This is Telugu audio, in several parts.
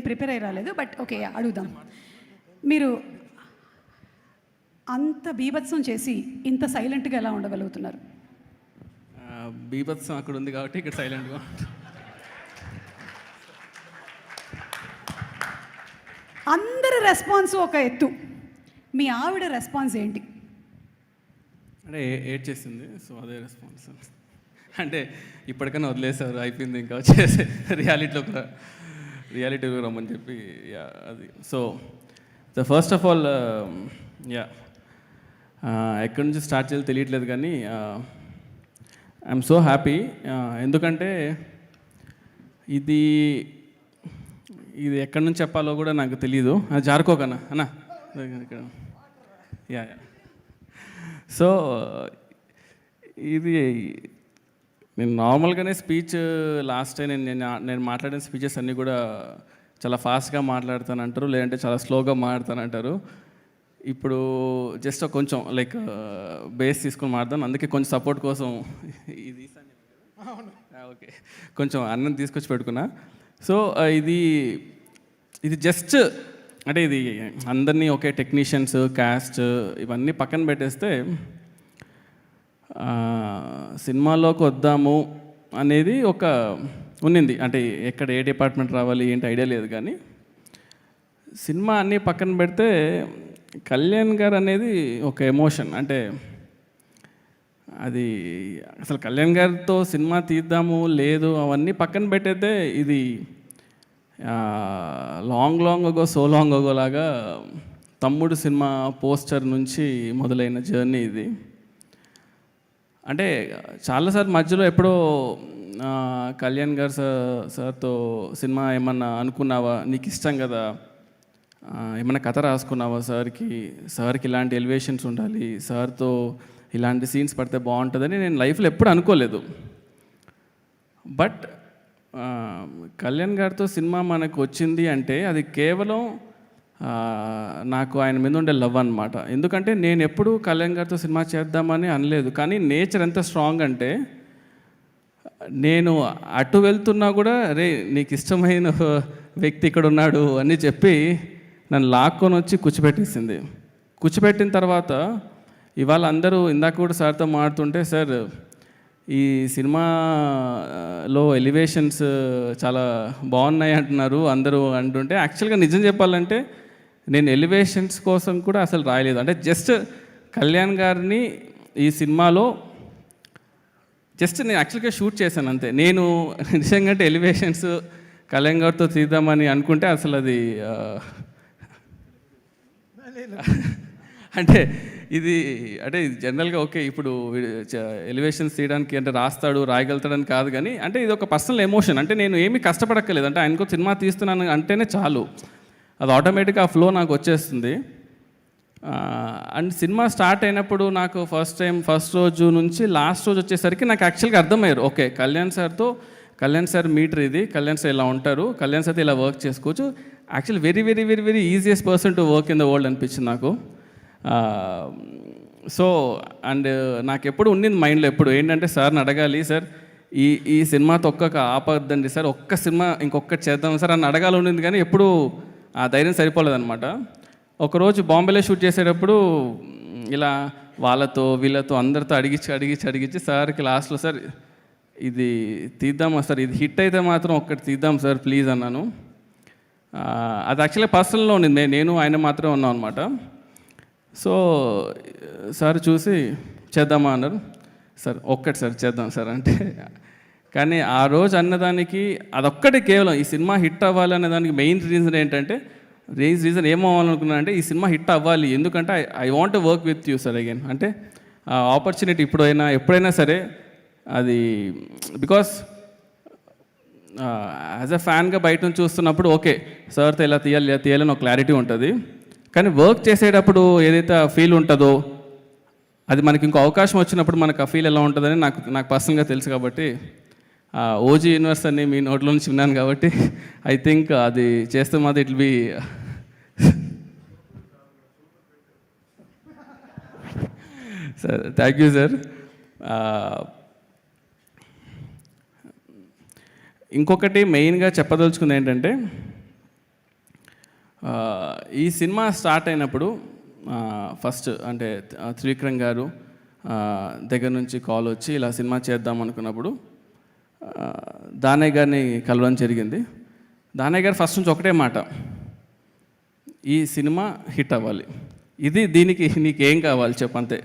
ప్రిపేర్ అయ్యి రాలేదు, బట్ ఓకే అడుగుదాం. మీరు అంత బీభత్సం చేసి ఇంత సైలెంట్గా ఎలా ఉండగలుగుతున్నారు? బీభత్సం అక్కడ ఉంది కాబట్టి ఇక్కడ సైలెంట్గా. అందరి రెస్పాన్స్ ఒక ఎత్తు, మీ ఆవిడ రెస్పాన్స్ ఏంటి? అంటే ఏడ్ చేసింది, సో అదే రెస్పాన్స్. అంటే ఇప్పటికైనా వదిలేసారు, అయిపోయింది, ఇంకా వచ్చేసి రియాలిటీలో రమ్మని చెప్పి అది. So the first of all ఎక్కడి నుంచి స్టార్ట్ చేయాలో తెలియట్లేదు, కానీ ఐఎమ్ సో హ్యాపీ. ఎందుకంటే ఇది ఎక్కడి నుంచి చెప్పాలో కూడా నాకు తెలీదు. జారుకోకన్నా అన్నా ఇక్కడ. యా సో ఇది నేను నార్మల్గానే స్పీచ్ లాస్ట్ టైం నేను మాట్లాడిన స్పీచెస్ అన్నీ కూడా చాలా ఫాస్ట్గా మాట్లాడతానంటారు, లేదంటే చాలా స్లోగా మాట్లాడతానంటారు. ఇప్పుడు జస్ట్ కొంచెం లైక్ బేస్ తీసుకొని మాట్లాడతాను, అందుకే కొంచెం సపోర్ట్ కోసం ఇది ఓకే కొంచెం అన్నం తీసుకొచ్చి పెట్టుకున్నా. సో ఇది జస్ట్ అంటే ఇది అందరినీ ఒకే టెక్నీషియన్స్, క్యాస్ట్ ఇవన్నీ పక్కన పెట్టేస్తే సినిమాలోకి వద్దాము అనేది ఒక ఉన్నింది. అంటే ఎక్కడ ఏ డిపార్ట్మెంట్ రావాలి ఏంటి ఐడియా లేదు, కానీ సినిమా అన్నీ పక్కన పెడితే కళ్యాణ్ గారు అనేది ఒక ఎమోషన్. అంటే అది అసలు కళ్యాణ్ గారితో సినిమా తీద్దాము లేదు అవన్నీ పక్కన పెట్టేస్తే ఇది long ago so long ago లాగా తమ్ముడు సినిమా పోస్టర్ నుంచి మొదలైన జర్నీ ఇది. అంటే చాలాసార్లు మధ్యలో ఎప్పుడో కళ్యాణ్ గారు సార్తో సినిమా ఏమన్నా అనుకున్నావా, నీకు ఇష్టం కదా, ఏమన్నా కథ రాసుకున్నావా సార్కి ఇలాంటి ఎలివేషన్స్ ఉండాలి, సార్తో ఇలాంటి సీన్స్ పడితే బాగుంటుందని నేను లైఫ్లో ఎప్పుడు అనుకోలేదు. బట్ కళ్యాణ్ గారితో సినిమా మనకు వచ్చింది అంటే అది కేవలం నాకు ఆయన మీద ఉండే లవ్ అనమాట. ఎందుకంటే నేను ఎప్పుడు కళ్యాణ్ గారితో సినిమా చేద్దామని అనలేదు, కానీ నేచర్ ఎంత స్ట్రాంగ్ అంటే నేను అటు వెళ్తున్నా కూడా రే నీకు ఇష్టమైన వ్యక్తి ఇక్కడ ఉన్నాడు అని చెప్పి నన్ను లాక్కొని వచ్చి కూర్చోబెట్టేసింది. కూర్చోబెట్టిన తర్వాత ఇవాళ అందరూ ఇందాక కూడా సార్తో మాడుతుంటే, సార్ ఈ సినిమాలో ఎలివేషన్స్ చాలా బాగున్నాయి అంటున్నారు అందరూ అంటుంటే, యాక్చువల్గా నిజం చెప్పాలంటే నేను ఎలివేషన్స్ కోసం కూడా అసలు రాయలేదు. అంటే జస్ట్ కళ్యాణ్ గారిని ఈ సినిమాలో జస్ట్ నేను యాక్చువల్గా షూట్ చేశాను అంతే. నేను నిజంగా అంటే ఎలివేషన్స్ కళ్యాణ్ గారితో తీద్దామని అనుకుంటే అసలు అది అంటే ఇది జనరల్గా ఓకే ఇప్పుడు ఎలివేషన్స్ తీయడానికి అంటే రాయగలుగుతాడని కాదు, కానీ అంటే ఇది ఒక పర్సనల్ ఎమోషన్. అంటే నేను ఏమీ కష్టపడక్కర్లేదు, అంటే ఆయనకు సినిమా తీస్తున్నాను అంటేనే చాలు, అది ఆటోమేటిక్గా ఆ ఫ్లో నాకు వచ్చేస్తుంది. అండ్ సినిమా స్టార్ట్ అయినప్పుడు నాకు ఫస్ట్ రోజు నుంచి లాస్ట్ రోజు వచ్చేసరికి నాకు యాక్చువల్గా అర్థమయ్యారు, ఓకే కళ్యాణ్ సార్ మీటర్ ఇది, కళ్యాణ్ సార్ ఇలా ఉంటారు, కళ్యాణ్ సార్ ఇలా వర్క్ చేసుకోవచ్చు. Actually very very very very easiest person to work in the world అనిపించింది నాకు. సో అండ్ నాకు ఎప్పుడు ఉండింది మైండ్లో ఎప్పుడు ఏంటంటే సార్ని అడగాలి, సార్ ఈ సినిమాతో ఆపద్దండి సార్, ఒక్క సినిమా ఇంకొకటి చేద్దాం సార్ అని అడగాలి ఉండింది, కానీ ఎప్పుడు ఆ ధైర్యం సరిపోలేదన్నమాట. ఒకరోజు బాంబేలో షూట్ చేసేటప్పుడు ఇలా వీళ్ళతో అందరితో అడిగించి సార్కి లాస్ట్లో సార్ ఇది తీద్దామా సార్, ఇది హిట్ అయితే మాత్రం ఒక్కటి తీద్దాం సార్ ప్లీజ్ అన్నాను. అది యాక్చువల్గా పర్సనల్లో ఉండింది, నేను ఆయన మాత్రమే ఉన్నాం అనమాట. సో సార్ చూసి చేద్దామా అన్నారు. సార్ ఒక్కటి సార్ చేద్దాం సార్ అంటే, కానీ ఆ రోజు అన్నదానికి అదొక్కటి కేవలం ఈ సినిమా హిట్ అవ్వాలి అనే దానికి మెయిన్ రీజన్ ఏంటంటే రీజన్ ఏమవ్వాలనుకున్నానంటే ఈ సినిమా హిట్ అవ్వాలి, ఎందుకంటే I want to work with you sir again. అంటే ఆ ఆపర్చునిటీ ఎప్పుడైనా సరే అది బికాస్ యాజ్ అ ఫ్యాన్గా బయట నుంచి చూస్తున్నప్పుడు ఓకే సార్తో ఇలా తీయాలని ఒక క్లారిటీ ఉంటుంది, కానీ వర్క్ చేసేటప్పుడు ఏదైతే ఫీల్ ఉంటుందో అది మనకి ఇంకో అవకాశం వచ్చినప్పుడు మనకు ఆ ఫీల్ ఎలా ఉంటుందని నాకు పర్సనల్గా తెలుసు. కాబట్టి ఓజీ యూనివర్స్ అని మీ నోట్లో నుంచి విన్నాను కాబట్టి ఐ థింక్ అది చేస్తే మాత్రం it will be sir. Thank you sir. ఇంకొకటి మెయిన్గా చెప్పదలుచుకుంది ఏంటంటే ఈ సినిమా స్టార్ట్ అయినప్పుడు ఫస్ట్ అంటే త్రివిక్రమ్ గారు దగ్గర నుంచి కాల్ వచ్చి ఇలా సినిమా చేద్దాం అనుకున్నప్పుడు దానయ్య గారిని కలవడం జరిగింది. దానయ్య గారు ఫస్ట్ నుంచి ఒకటే మాట, ఈ సినిమా హిట్ అవ్వాలి, దీనికి నీకు ఏం కావాలి చెప్పు, అంతే,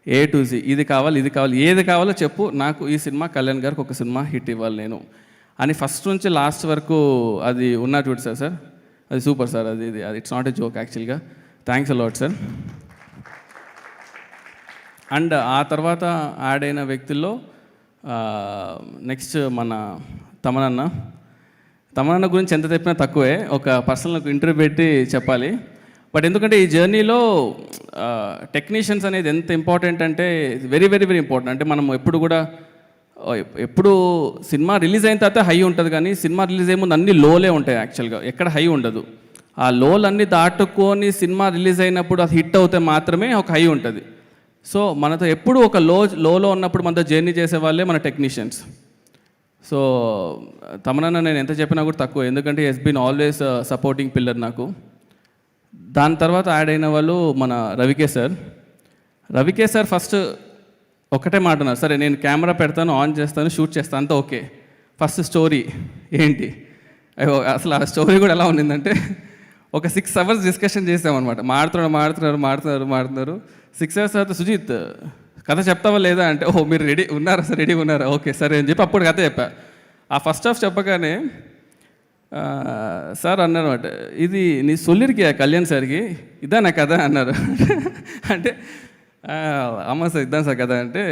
A to Z, ఇది కావాలి ఏది కావాలో చెప్పు, నాకు ఈ సినిమా కళ్యాణ్ గారికి ఒక సినిమా హిట్ ఇవ్వాలి నేను అని ఫస్ట్ నుంచి లాస్ట్ వరకు అది ఉన్నట్టు చూడు సార్ అది సూపర్ సార్, అది ఇట్స్ నాట్ ఎ జోక్ యాక్చువల్గా. Thanks a lot sir. అండ్ ఆ తర్వాత యాడ్ అయిన వ్యక్తుల్లో నెక్స్ట్ మన తమనన్న గురించి ఎంత చెప్పినా తక్కువే, ఒక పర్సనల్ ఇంటర్వ్యూ పెట్టి చెప్పాలి. బట్ ఎందుకంటే ఈ జర్నీలో టెక్నీషియన్స్ అనేది ఎంత ఇంపార్టెంట్ అంటే వెరీ వెరీ వెరీ ఇంపార్టెంట్. అంటే మనం ఎప్పుడు సినిమా రిలీజ్ అయిన తర్వాత హై ఉంటుంది, కానీ సినిమా రిలీజ్ అయ్యే ముందు అన్ని లోలే ఉంటాయి యాక్చువల్గా, ఎక్కడ హై ఉండదు. ఆ లోలన్నీ దాటుకొని సినిమా రిలీజ్ అయినప్పుడు అది హిట్ అవుతే మాత్రమే ఒక హై ఉంటుంది. సో మనతో ఎప్పుడు ఒక లోలో ఉన్నప్పుడు మనతో జర్నీ చేసే వాళ్ళే మన టెక్నీషియన్స్. సో తమనన్న నేను ఎంత చెప్పినా కూడా తక్కువ, ఎందుకంటే he's been always supporting pillar నాకు. దాని తర్వాత యాడ్ అయిన వాళ్ళు మన రవికే సార్ ఫస్ట్ ఒకటే మాట ఉన్నారు, సరే నేను కెమెరా పెడతాను, ఆన్ చేస్తాను, షూట్ చేస్తాను, అంతా ఓకే. ఫస్ట్ స్టోరీ ఏంటి, అసలు ఆ స్టోరీ కూడా ఎలా ఉండిందంటే ఒక 6 hours డిస్కషన్ చేసామన్నమాట. మాడుతున్నారు 6 hours తర్వాత సుజిత్ కథ చెప్తావా లేదా అంటే, ఓహో మీరు రెడీ ఉన్నారా, ఓకే సరే అని చెప్పి అప్పుడు కథ చెప్పా. ఆ ఫస్ట్ హాఫ్ చెప్పగానే సార్ అన్నారన్నమాట, ఇది నీ సొల్లిరికియా కళ్యాణ్ సార్కి, ఇదా నా కథ అన్నారు. అంటే ஆமாம் சார் இதுதான் சார் கதை అంటే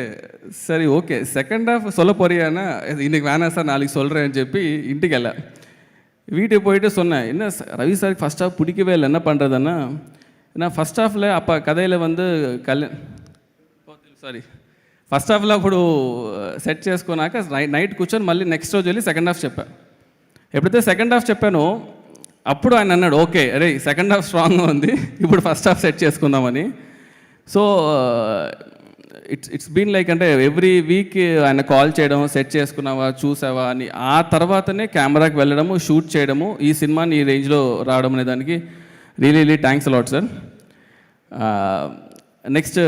సరే ఓకే సెకండ్ హాఫ్ சொல்ல போறியானா இன்னைக்கு வேணாம் சார் நாளைக்கு சொல்கிறேன்னு చెప్పి ఇంటికి వెళ్ళా. வீட்டுக்கு போயிட்டு சொன்னேன், என்ன ரவி சாருக்கு ஃபஸ்ட் ஹாஃப் பிடிக்கவே இல்லை, என்ன பண்ணுறதுன்னா நான் ఫస్ట్ హాఫ్లో அப்போ కథలో ఫస్ట్ హాఫ్లో అప్పుడు సెట్ చేసుకున్నాక నైట్ కూర్చొని మళ్ళీ నెక్స్ట్ రోజు వెళ్ళి సెకండ్ హాఫ్ చెప్పా. ఎప్పుడైతే సెకండ్ హాఫ్ చెప్పానో అప్పుడు ఆయన అన్నాడు, ఓకే అరే సెకండ్ హాఫ్ స్ట్రాంగ్గా ఉంది, ఇప్పుడు ఫస్ట్ హాఫ్ సెట్ చేసుకుందామని. సో ఇట్స్ బీన్ లైక్, అంటే ఎవ్రీ వీక్ ఆయన కాల్ చేయడం, సెట్ చేసుకున్నావా చూసావా అని, ఆ తర్వాతనే కెమెరాకి వెళ్ళడము, షూట్ చేయడము, ఈ సినిమాని ఈ రేంజ్లో రావడం అనే దానికి really thanks a lot sir. Next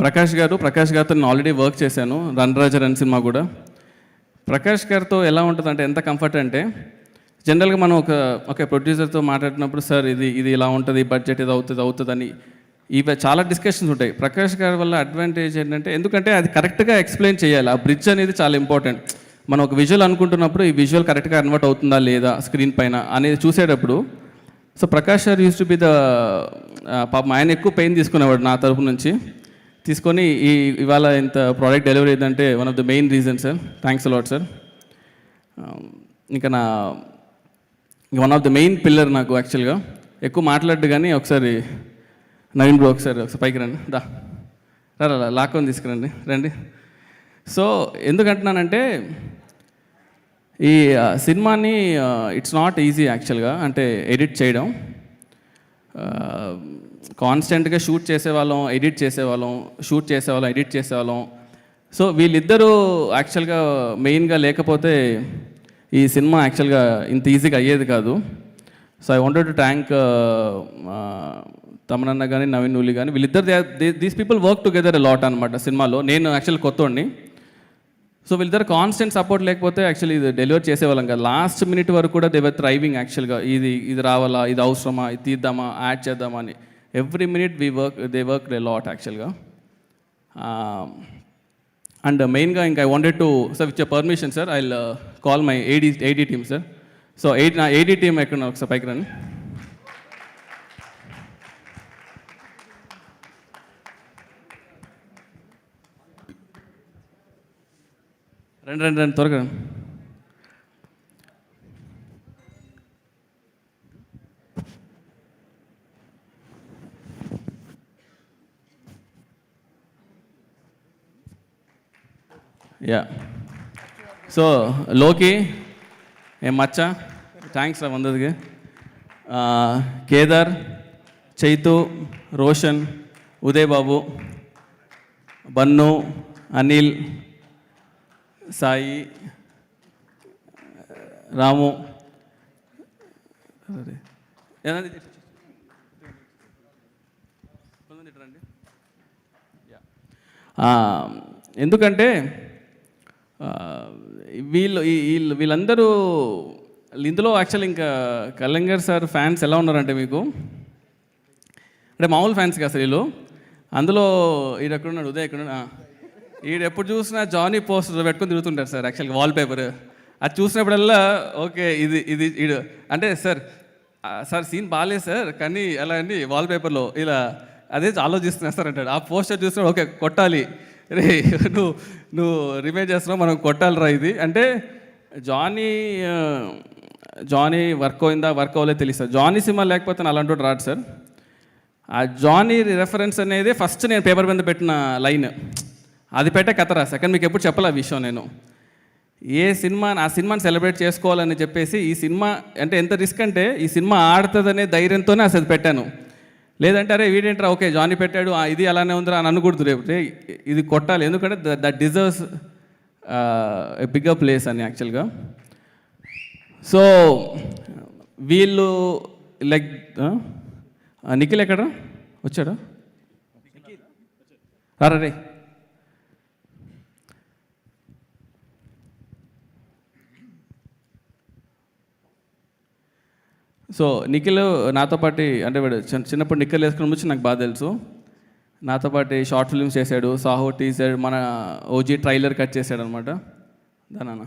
Prakash గారితో నేను ఆల్రెడీ వర్క్ చేశాను, రన్ రన్ సినిమా కూడా. ప్రకాష్ గారితో ఎలా ఉంటుంది అంటే ఎంత కంఫర్ట్ అంటే, జనరల్గా మనం ఒక ప్రొడ్యూసర్తో మాట్లాడినప్పుడు సార్ ఇది ఇలా ఉంటుంది, బడ్జెట్ ఇది అవుతుందని ఇవి చాలా డిస్కషన్స్ ఉంటాయి. ప్రకాష్ గారి వల్ల అడ్వాంటేజ్ ఏంటంటే, ఎందుకంటే అది కరెక్ట్గా ఎక్స్ప్లెయిన్ చేయాలి. ఆ బ్రిడ్జ్ అనేది చాలా ఇంపార్టెంట్. మనం ఒక విజువల్ అనుకుంటున్నప్పుడు ఈ విజువల్ కరెక్ట్గా కన్వర్ట్ అవుతుందా లేదా స్క్రీన్ పైన అనేది చూసేటప్పుడు, so Prakash sir use to be పాపం ఆయన ఎక్కువ పెయిన్ తీసుకునేవాడు నా తరపు నుంచి తీసుకొని ఇవాళ ఇంత ప్రోడక్ట్ డెలివరీ అయిందంటే one of the main reason sir. Thanks a lot sir. ఇంకా one of the main pillar నాకు యాక్చువల్గా, ఎక్కువ మాట్లాడు కానీ ఒకసారి నవీన్ బ్రో ఒకసారి పైకి రండి, లాక్కొని తీసుకురండి. సో ఎందుకంటున్నానంటే ఈ సినిమాని ఇట్స్ నాట్ ఈజీ యాక్చువల్గా, అంటే ఎడిట్ చేయడం. కాన్స్టెంట్గా షూట్ చేసేవాళ్ళం, ఎడిట్ చేసేవాళ్ళం. సో వీళ్ళిద్దరూ యాక్చువల్గా మెయిన్గా లేకపోతే ఈ సినిమా యాక్చువల్గా ఇంత ఈజీగా అయ్యేది కాదు. So I wanted to thank తమనన్న కానీ నవీన్ నూలి కానీ, వీళ్ళిద్దరు these people work together lot అనమాట సినిమాలో. నేను యాక్చువల్ కొత్తోడిని, సో వీళ్ళిద్దరు కాన్స్టెంట్ సపోర్ట్ లేకపోతే యాక్చువల్లీ ఇది డెలివర్ చేసేవాళ్ళం కదా. లాస్ట్ మినిట్ వరకు కూడా దే వర్ థ్రైవింగ్ యాక్చువల్గా, ఇది రావాలా, ఇది అవసరమా, ఇది తీద్దామా, యాడ్ చేద్దామా అని. Every minute they work a lot యాక్చువల్గా. అండ్ మెయిన్గా ఇంకా I wanted to sir with your permission sir, I will call my AD team sir. So నా ఏడీ టీమ్ ఎక్కడ ఒకసారి పైకి రండి. రండి త్వరగా. యా, సో లోకి ఏం మచ్చా, థ్యాంక్స్ రా వందదికి. కేదార్, చైతు, రోషన్, ఉదయ్ బాబు, బన్ను, అనిల్, సాయి, రాము, అరే ఏదండి ఎందుకంటే వీళ్ళందరూ ఇందులో యాక్చువల్ ఇంకా కళ్యాణ్ గారు సార్ ఫ్యాన్స్ ఎలా ఉన్నారంటే మీకు అంటే మామూలు ఫ్యాన్స్ కదా అసలు వీళ్ళు అందులో ఈడు ఎక్కడున్నాడు ఉదయ్ ఎక్కడున్నా ఈడు ఎప్పుడు చూసినా జానీ పోస్టర్ పెట్టుకొని తిరుగుతుంటారు సార్ యాక్చువల్గా వాల్పేపర్ అది చూసినప్పుడల్లా ఓకే ఇది ఈడు అంటే సార్ సీన్ బాగాలేదు సార్ కానీ ఎలా అండి వాల్పేపర్లో ఇలా అదే ఆలోచిస్తున్నా సార్ అంటాడు ఆ పోస్టర్ చూసినా ఓకే కొట్టాలి రే నువ్వు రిమైండ్ చేస్తున్నావు మనం కొట్టాలిరా ఇది అంటే జానీ వర్క్ అవ్వలేదు తెలియదు సార్ జానీ సినిమా లేకపోతే నా అలాంటి రాడు సార్ ఆ జానీ రెఫరెన్స్ అనేది ఫస్ట్ నేను పేపర్ మీద పెట్టిన లైన్ అది పెట్టే కథరా సెకండ్ మీకు ఎప్పుడు చెప్పాలి ఆ విషయం నేను ఆ సినిమాని సెలబ్రేట్ చేసుకోవాలని చెప్పేసి ఈ సినిమా అంటే ఎంత రిస్క్ అంటే ఈ సినిమా ఆడుతుందనే ధైర్యంతోనే అసలు పెట్టాను లేదంటే అరే వీడేంట్రా ఓకే జానీ పెట్టాడు ఇది అలానే ఉందిరా అని అనకూడదు రేపు ఇది కొట్టాలి ఎందుకంటే దట్ డిజర్వ్స్ బిగ్గర్ ప్లేస్ అని యాక్చువల్గా సో వీళ్ళు లైక్ నిఖిల్ ఎక్కడ వచ్చాడా రారా రే సో నిఖిల్ నాతో పాటు అంటే వాడు చిన్నప్పుడు నిక్కర్లు వేసుకుని వచ్చి నాకు బాగా తెలుసు నాతో పాటు షార్ట్ ఫిల్మ్స్ చేశాడు సాహో టీజర్ మన ఓజీ ట్రైలర్ కట్ చేశాడు అనమాట దానా